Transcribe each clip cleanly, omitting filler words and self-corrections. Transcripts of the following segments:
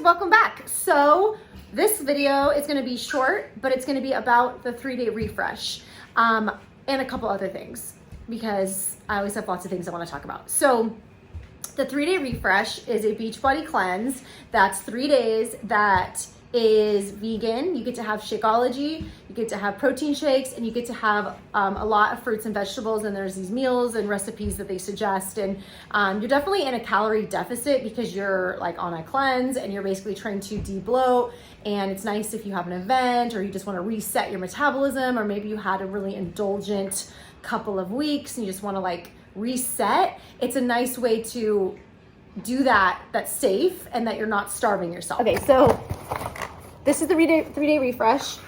welcome back. So this video is going to be short, but it's going to be about the 3-day refresh and a couple other things because I always have lots of things I want to talk about. So the 3-day refresh is a Beachbody cleanse. That's 3 days that is vegan. You get to have Shakeology, you get to have protein shakes, and you get to have a lot of fruits and vegetables, and there's these meals and recipes that they suggest, and you're definitely in a calorie deficit because you're like on a cleanse and you're basically trying to de-bloat. And it's nice if you have an event or you just want to reset your metabolism, or maybe you had a really indulgent couple of weeks and you just want to like reset. It's a nice way to do that that's safe and that you're not starving yourself. Okay, so this is the 3-day refresh,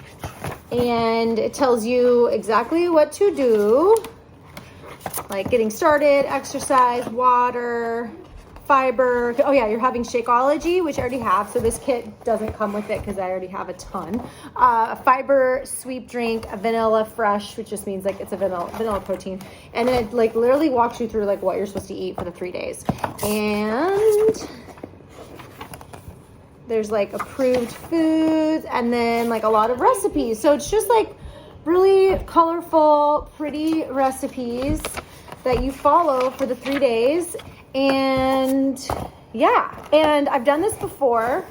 and it tells you exactly what to do, like getting started, exercise, water, fiber. Oh yeah, you're having Shakeology, which I already have, so this kit doesn't come with it because I already have a ton. A fiber sweep drink, a vanilla fresh, which just means like it's a vanilla protein, and then it like literally walks you through like what you're supposed to eat for the 3 days. And there's like approved foods and then like a lot of recipes. So it's just like really colorful, pretty recipes that you follow for the 3 days. And yeah, and I've done this before.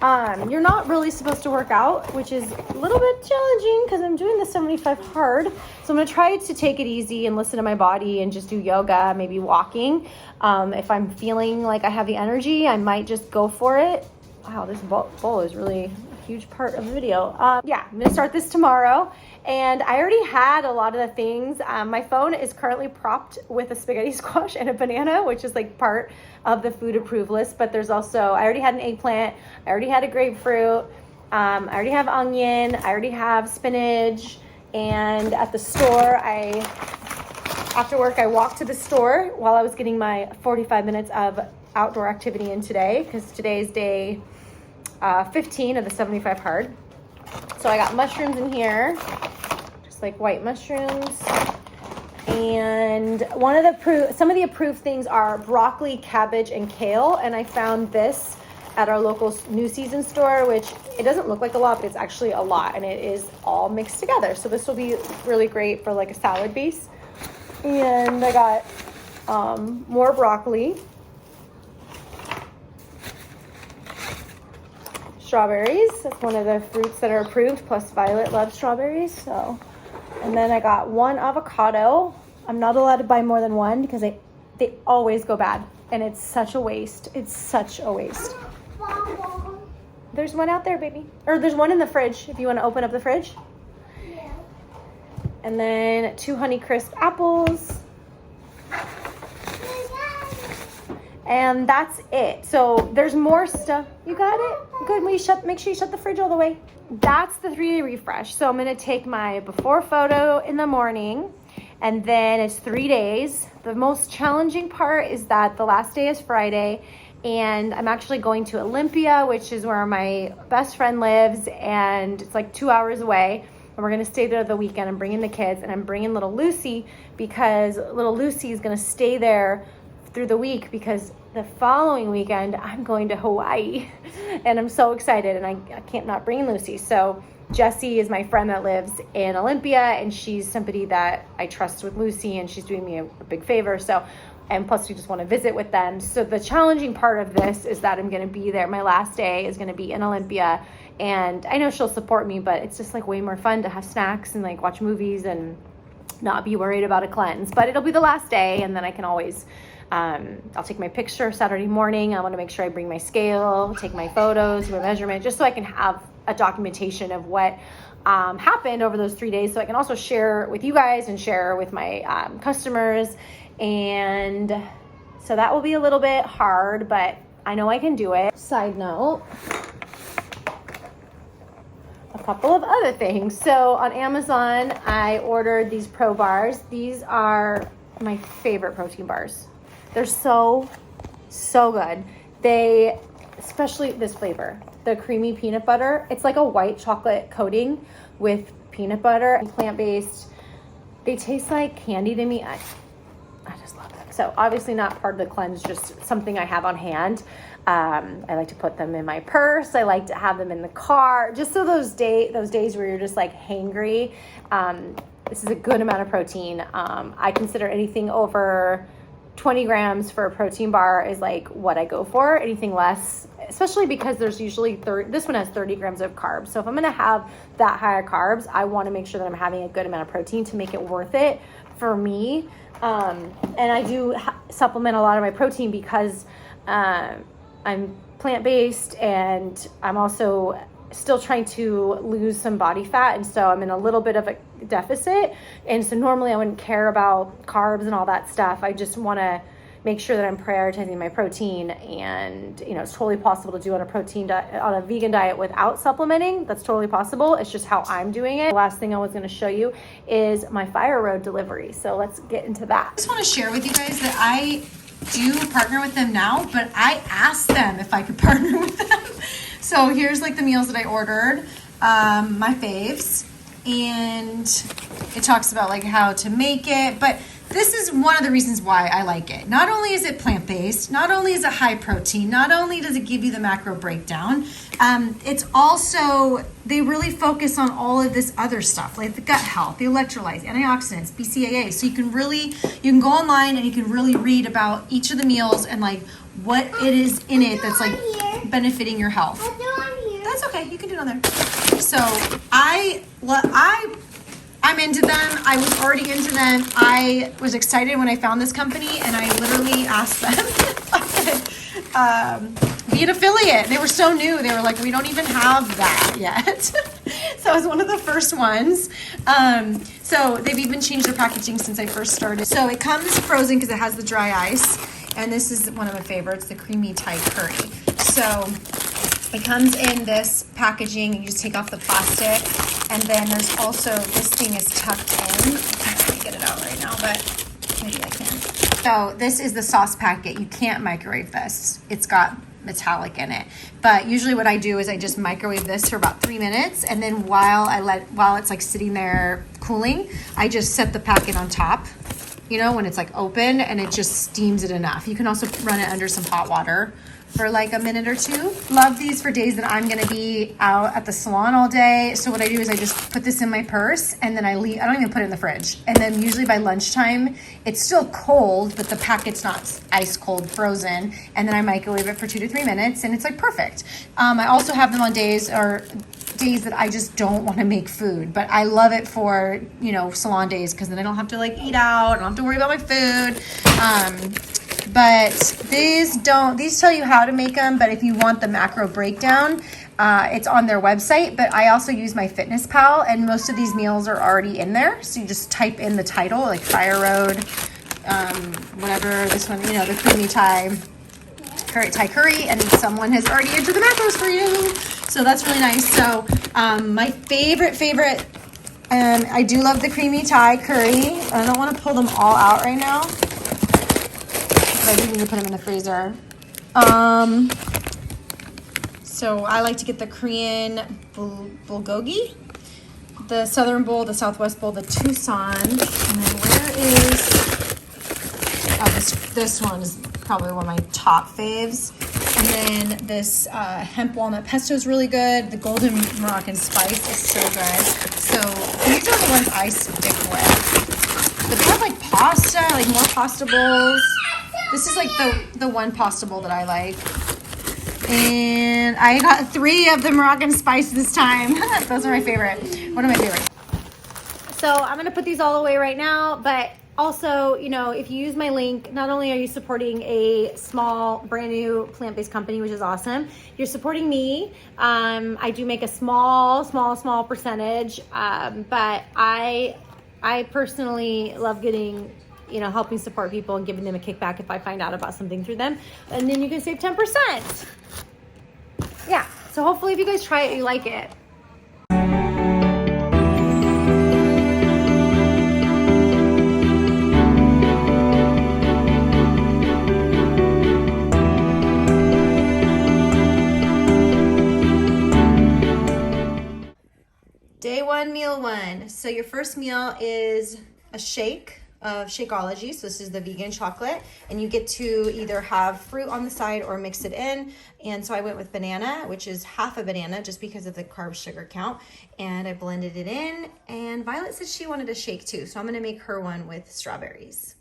You're not really supposed to work out, which is a little bit challenging because I'm doing the 75 hard. So I'm going to try to take it easy and listen to my body and just do yoga, maybe walking. If I'm feeling like I have the energy, I might just go for it. Wow, this bowl is really a huge part of the video. Yeah, I'm gonna start this tomorrow, and I already had a lot of the things. My phone is currently propped with a spaghetti squash and a banana, which is like part of the food approved list, but there's also, I already had an eggplant, I already had a grapefruit, I already have onion, I already have spinach, and at the store, after work, I walked to the store while I was getting my 45 minutes of outdoor activity in today, because today's day 15 of the 75 hard. So I got mushrooms in here, just like white mushrooms. And some of the approved things are broccoli, cabbage, and kale. And I found this at our local New Season store, which it doesn't look like a lot, but it's actually a lot, and it is all mixed together. So this will be really great for like a salad base. And I got more broccoli, strawberries. That's one of the fruits that are approved, plus Violet loves strawberries. So, and then I got one avocado. I'm not allowed to buy more than one because they always go bad, and it's such a waste. It's such a waste. There's one out there, baby. Or there's one in the fridge if you want to open up the fridge. Yeah. And then 2 Honeycrisp apples. And that's it. So there's more stuff. You got it? Good. Make sure you shut the fridge all the way. That's the 3-day refresh. So I'm going to take my before photo in the morning, and then it's 3 days. The most challenging part is that the last day is Friday, and I'm actually going to Olympia, which is where my best friend lives, and it's like 2 hours away. And we're going to stay there the weekend. I'm bringing the kids, and I'm bringing little Lucy because little Lucy is going to stay there through the week, because the following weekend I'm going to Hawaii, and I'm so excited, and I can't not bring Lucy. So Jessie is my friend that lives in Olympia, and she's somebody that I trust with Lucy, and she's doing me a big favor. So, and plus we just want to visit with them. So the challenging part of this is that I'm going to be there. My last day is going to be in Olympia, and I know she'll support me, but it's just like way more fun to have snacks and like watch movies and not be worried about a cleanse. But it'll be the last day, and then I can always I'll take my picture Saturday morning. I want to make sure I bring my scale, take my photos, my measurement, just so I can have a documentation of what happened over those 3 days, so I can also share with you guys and share with my customers. And so that will be a little bit hard, but I know I can do it. Side note, a couple of other things. So on Amazon, I ordered these Pro bars. These are my favorite protein bars. They're so good. Especially this flavor, the creamy peanut butter. It's like a white chocolate coating with peanut butter, plant-based. They taste like candy to me. I just love them. So obviously not part of the cleanse, just something I have on hand. I like to put them in my purse. I like to have them in the car, just so those days where you're just like hangry. This is a good amount of protein. I consider anything over 20 grams for a protein bar is like what I go for. Anything less, especially because there's usually this one has 30 grams of carbs. So if I'm going to have that high of carbs, I want to make sure that I'm having a good amount of protein to make it worth it for me. And I do supplement a lot of my protein because I'm plant-based, and I'm also still trying to lose some body fat, and so I'm in a little bit of a deficit. And so normally I wouldn't care about carbs and all that stuff. I just want to make sure that I'm prioritizing my protein. And it's totally possible to do on a vegan diet without supplementing. That's totally possible. It's just how I'm doing it. The last thing I was going to show you is my Fire Road delivery. So let's get into that. I just want to share with you guys that I do partner with them now, but I asked them if I could partner with them. So here's like the meals that I ordered, my faves, and it talks about like how to make it. But this is one of the reasons why I like it. Not only is it plant-based, not only is it high protein, not only does it give you the macro breakdown, it's also, they really focus on all of this other stuff, like the gut health, the electrolytes, antioxidants, BCAA. So you can go online and you can really read about each of the meals and like what it is in it that's like benefiting your health. That's okay, you can do it on there. So I'm into them. I was already into them. I was excited when I found this company, and I literally asked them if I could be an affiliate. They were so new. They were like, we don't even have that yet. So I was one of the first ones. So they've even changed their packaging since I first started. So it comes frozen because it has the dry ice. And this is one of my favorites, the creamy Thai curry. So it comes in this packaging. You just take off the plastic. And then there's also, this thing is tucked in. I can't really get it out right now, but maybe I can. So this is the sauce packet. You can't microwave this. It's got metallic in it. But usually what I do is I just microwave this for about 3 minutes. And then while it's like sitting there cooling, I just set the packet on top, when it's like open, and it just steams it enough. You can also run it under some hot water for like a minute or two. Love these for days that I'm gonna be out at the salon all day. So what I do is I just put this in my purse, and then I don't even put it in the fridge. And then usually by lunchtime, it's still cold, but the packet's not ice cold, frozen. And then I microwave it for 2 to 3 minutes, and it's like perfect. I also have them on days that I just don't want to make food, but I love it for, salon days, because then I don't have to like eat out. I don't have to worry about my food. But these tell you how to make them, but if you want the macro breakdown, it's on their website. But I also use my Fitness Pal, and most of these meals are already in there. So you just type in the title, like Fire Road, whatever, this one, the creamy Thai curry, and someone has already entered the macros for you. So that's really nice. So my favorite, I do love the creamy Thai curry. I don't want to pull them all out right now. I do need to put them in the freezer. So I like to get the Korean bulgogi, the Southern Bowl, the Southwest Bowl, the Tucson. And then where is, this one is probably one of my top faves. And then this hemp walnut pesto is really good. The golden Moroccan spice is so good. So these are the ones I stick with. But they have like pasta, like more pasta bowls. This is like the one pasta bowl that I like. And I got 3 of the Moroccan spice this time. Those are my favorite. One of my favorites. So I'm going to put these all away right now. But also, if you use my link, not only are you supporting a small, brand new plant-based company, which is awesome, you're supporting me. I do make a small percentage. But I personally love getting, helping support people and giving them a kickback if I find out about something through them. And then you can save 10%. Yeah, so hopefully if you guys try it, you like it. Day 1, meal 1. So your first meal is a shake of Shakeology. So this is the vegan chocolate, and you get to either have fruit on the side or mix it in. And so I went with banana, which is half a banana just because of the carb sugar count. And I blended it in, and Violet said she wanted a shake too. So I'm gonna make her one with strawberries.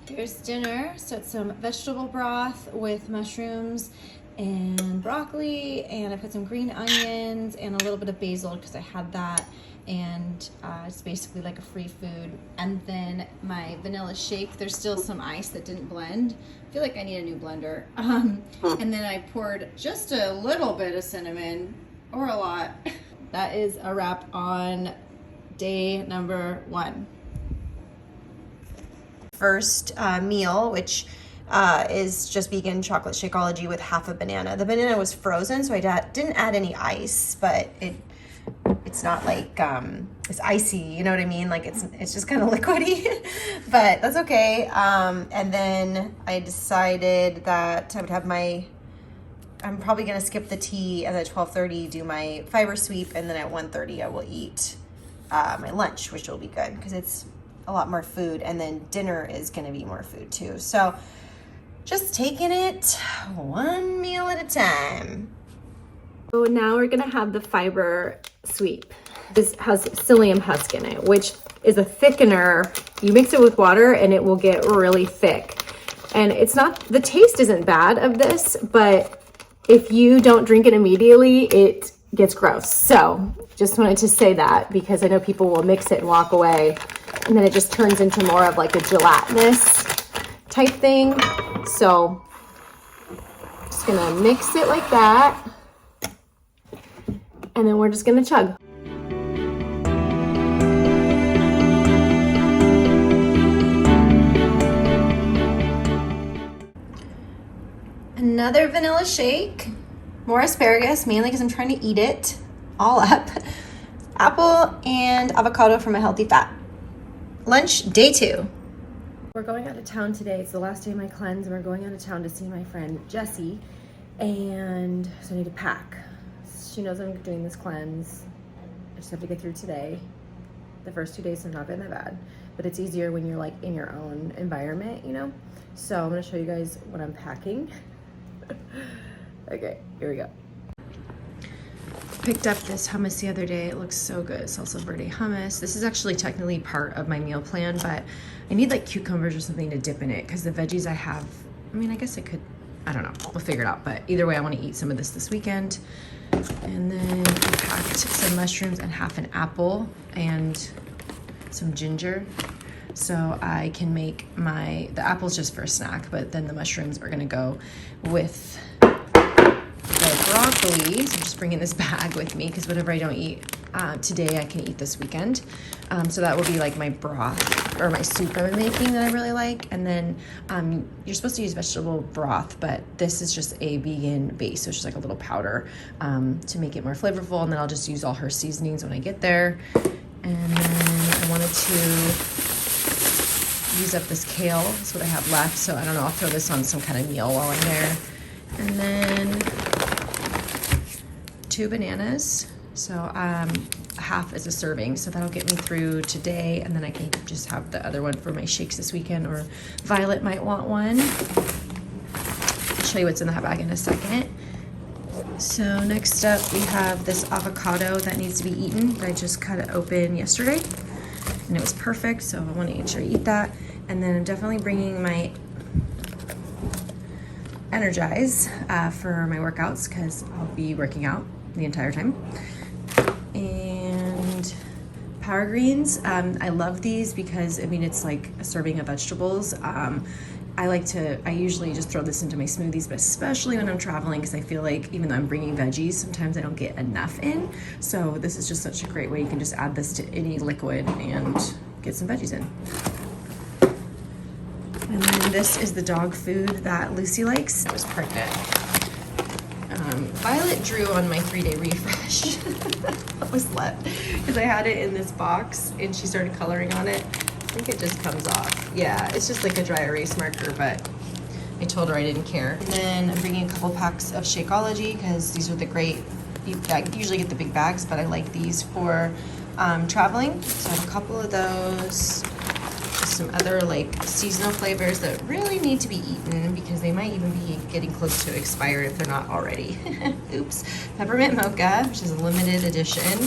Here's dinner. So it's some vegetable broth with mushrooms and broccoli, and I put some green onions and a little bit of basil because I had that, and it's basically like a free food. And then my vanilla shake, there's still some ice that didn't blend. I feel like I need a new blender. And then I poured just a little bit of cinnamon, or a lot. That is a wrap on day number 1. First meal, which is just vegan chocolate Shakeology with half a banana. The banana was frozen, so I didn't add any ice, but it's not like it's icy, you know what I mean? Like it's just kind of liquidy, but that's okay. And then I decided that I would have I'm probably gonna skip the tea, and at 12:30 do my fiber sweep, and then at 1:30 I will eat my lunch, which will be good because it's a lot more food, and then dinner is going to be more food too. So just taking it one meal at a time. So now we're going to have the fiber sweep. This has psyllium husk in it, which is a thickener. You mix it with water and it will get really thick. And the taste isn't bad of this, but if you don't drink it immediately, it gets gross. So just wanted to say that because I know people will mix it and walk away, and then it just turns into more of like a gelatinous type thing. So just gonna mix it like that, and then we're just gonna chug. Another vanilla shake, more asparagus, mainly because I'm trying to eat it all up. Apple and avocado from a healthy fat. Lunch, day 2. We're going out of town today. It's the last day of my cleanse, and we're going out of town to see my friend Jessie, and so I need to pack. She knows I'm doing this cleanse. I just have to get through today. The first 2 days have not been that bad, but it's easier when you're like in your own environment, you know? So I'm gonna show you guys what I'm packing. Okay, here we go. Picked up this hummus the other day. It looks so good. Salsa Verde hummus. This is actually technically part of my meal plan, but I need like cucumbers or something to dip in it because the veggies I have, I mean, I guess I could, I don't know. We'll figure it out. But either way, I want to eat some of this weekend. And then I packed some mushrooms and half an apple and some ginger. So I can make the apple's just for a snack, but then the mushrooms are gonna go with the broccoli. So I'm just bringing this bag with me because whatever I don't eat today, I can eat this weekend. So that will be like my broth or my soup I'm making that I really like. And then you're supposed to use vegetable broth, but this is just a vegan base. So it's just like a little powder to make it more flavorful. And then I'll just use all her seasonings when I get there. And then I wanted to use up this kale. That's what I have left. So I don't know, I'll throw this on some kind of meal while I'm there. And then 2 bananas. So half is a serving. So that'll get me through today. And then I can just have the other one for my shakes this weekend, or Violet might want one. I'll show you what's in that bag in a second. So next up we have this avocado that needs to be eaten that I just cut it open yesterday. And it was perfect, so I want to make sure I eat that. And then I'm definitely bringing my Energize for my workouts because I'll be working out the entire time. And Power Greens, I love these because, I mean, it's like a serving of vegetables. I usually just throw this into my smoothies, but especially when I'm traveling, because I feel like even though I'm bringing veggies, sometimes I don't get enough in. So this is just such a great way. You can just add this to any liquid and get some veggies in. And then this is the dog food that Lucy likes. I was pregnant. Violet drew on my 3-day refresh. That was left because I had it in this box and she started coloring on it. I think it just comes off. Yeah, it's just like a dry erase marker, but I told her I didn't care. And then I'm bringing a couple packs of Shakeology because these are the great, I usually get the big bags, but I like these for traveling. So I have a couple of those. Some other like seasonal flavors that really need to be eaten because they might even be getting close to expired if they're not already. Oops. Peppermint mocha, which is a limited edition.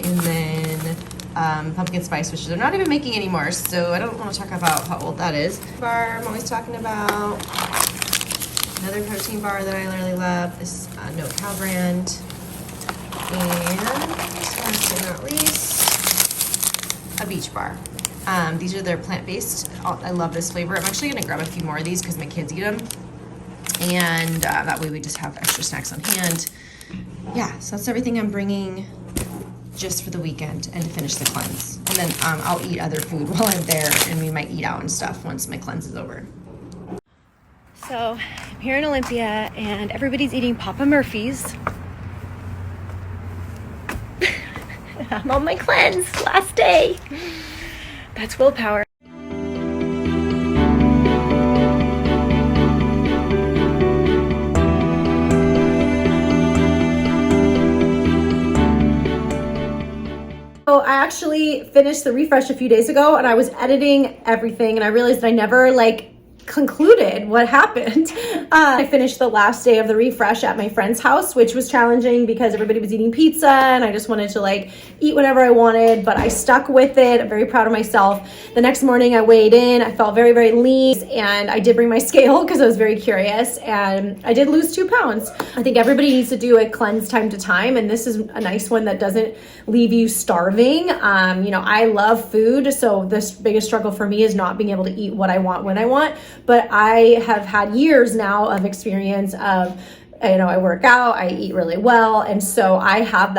And then pumpkin spice, which they're not even making anymore, so I don't want to talk about how old that is. Bar I'm always talking about. Another protein bar that I really love. This is No Cow brand. And last but not least, a Beach bar. These are their plant-based. I love this flavor. I'm actually going to grab a few more of these because my kids eat them. And that way we just have extra snacks on hand. Yeah, so that's everything I'm bringing just for the weekend and to finish the cleanse. And then I'll eat other food while I'm there, and we might eat out and stuff once my cleanse is over. So I'm here in Olympia and everybody's eating Papa Murphy's. I'm on my cleanse, last day. That's willpower. So I actually finished the refresh a few days ago and I was editing everything and I realized I never concluded what happened. I finished the last day of the refresh at my friend's house, which was challenging because everybody was eating pizza and I just wanted to eat whatever I wanted, but I stuck with it. I'm very proud of myself. The next morning I weighed in. I felt very, very lean, and I did bring my scale because I was very curious, and I did lose 2 pounds. I think everybody needs to do a cleanse time to time, and this is a nice one that doesn't leave you starving. I love food, so this biggest struggle for me is not being able to eat what I want when I want. But I have had years now of experience of, I work out, I eat really well. And so I have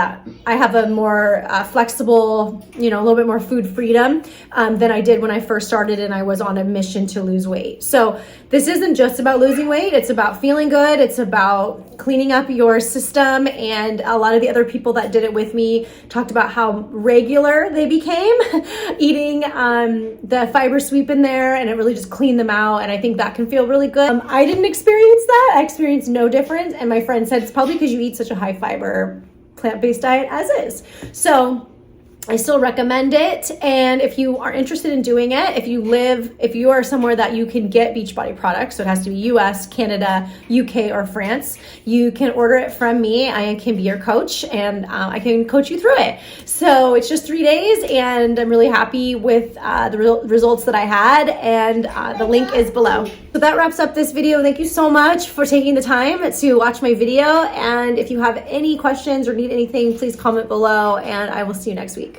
a more flexible, a little bit more food freedom than I did when I first started and I was on a mission to lose weight. So this isn't just about losing weight. It's about feeling good. It's about cleaning up your system. And a lot of the other people that did it with me talked about how regular they became eating the fiber sweep in there, and it really just cleaned them out. And I think that can feel really good. I didn't experience that. I experienced no difference. And my friend said it's probably because you eat such a high fiber plant-based diet as is. So I still recommend it. And if you are interested in doing it, if you are somewhere that you can get Beachbody products, so it has to be US, Canada, UK, or France, you can order it from me. I can be your coach and I can coach you through it. So it's just 3 days and I'm really happy with the results that I had, and the link is below. So that wraps up this video. Thank you so much for taking the time to watch my video. And if you have any questions or need anything, please comment below, and I will see you next week.